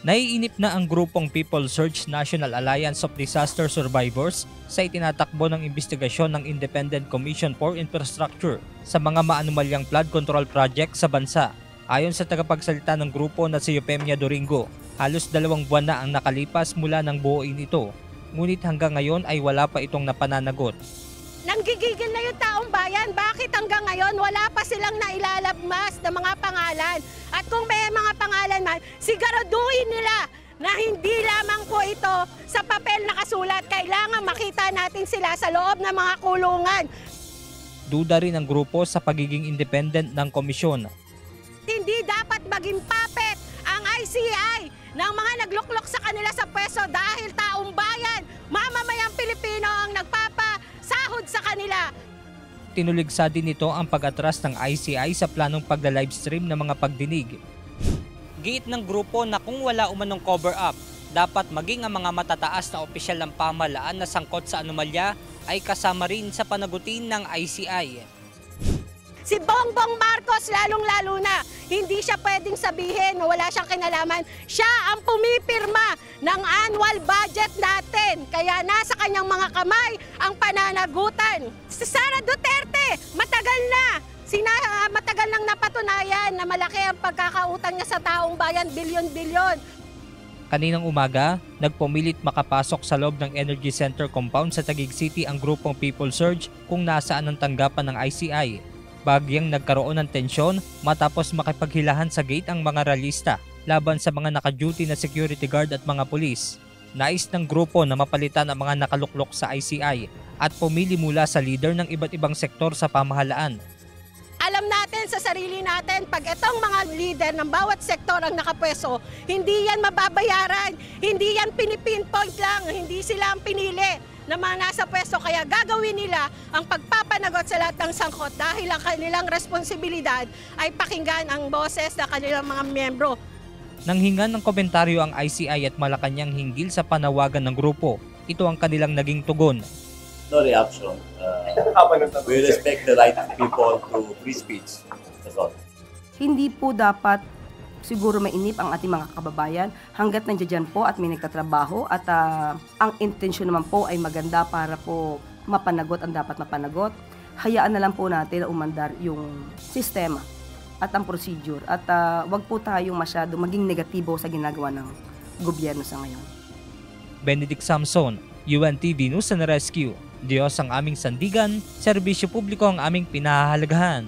Naiinip na ang grupong People Search National Alliance of Disaster Survivors sa itinatakbo ng investigasyon ng Independent Commission for Infrastructure sa mga maanumalyang flood control project sa bansa. Ayon sa tagapagsalita ng grupo na si Eufemia Doringo, halos 2 buwan na ang nakalipas mula ng buuin ito, ngunit hanggang ngayon ay wala pa itong napananagot. Nanggigigil na yung taong bayan. Bakit hanggang ngayon wala pa silang nailalabas na mga pangalan? At kung may mga pangalan man, siguraduhin nila na hindi lamang po ito sa papel nakasulat. Kailangan makita natin sila sa loob ng mga kulungan. Duda rin ang grupo sa pagiging independent ng komisyon. Hindi dapat maging puppet ang ICI ng mga nagluklok sa kanila sa pwesto dahil taong bayan, mamamayang Pilipino ang nagpapasahod sa kanila. Tinuligsa din nito ang pag-atras ng ICI sa planong pagla-livestream ng mga pagdinig. Giit ng grupo na kung wala umanong cover-up, dapat maging ang mga matataas na opisyal ng pamahalaan na sangkot sa anomalya ay kasama rin sa panagutin ng ICI. Si Bongbong Marcos lalong-lalo na, hindi siya pwedeng sabihin na wala siyang kinalaman. Siya ang pumipirma ng annual budget natin. Kaya nasa kanyang mga kamay ang pananagutan. Si Sara Duterte, matagal nang napatunayan na malaki ang pagkakautang niya sa taong bayan, bilyon-bilyon. Kaninang umaga, nagpumilit makapasok sa loob ng Energy Center compound sa Taguig City ang grupong People Surge kung nasaan ang tanggapan ng ICI. Bagyang nagkaroon ng tensyon matapos makipaghilahan sa gate ang mga ralista laban sa mga naka-duty na security guard at mga pulis. Nais ng grupo na mapalitan ang mga nakaluklok sa ICI at pumili mula sa leader ng iba't ibang sektor sa pamahalaan. Alam natin sa sarili natin, pag itong mga leader ng bawat sektor ang nakapwesto, hindi yan mababayaran, hindi yan pinipinpoint lang, hindi sila ang pinili na mga nasa pwesto, kaya gagawin nila ang pagpapanagot sa lahat ng sangkot dahil ang kanilang responsibilidad ay pakinggan ang boses ng kanilang mga miyembro. Nanghingan ng komentaryo ang ICI at Malacanang hinggil sa panawagan ng grupo. Ito ang kanilang naging tugon. No reaction. We respect the right of people to free speech. That's all. Hindi po dapat siguro mainip ang ating mga kababayan hanggat nandiyan po at may nagtatrabaho at ang intensyon naman po ay maganda para po mapanagot ang dapat mapanagot. Hayaan na lang po natin na umandar yung sistema at ang procedure at wag po tayong masyado maging negatibo sa ginagawa ng gobyerno sa ngayon. Benedict Samson, UNTV News and Rescue. Diyos ang aming sandigan, serbisyo publiko ang aming pinahahalagahan.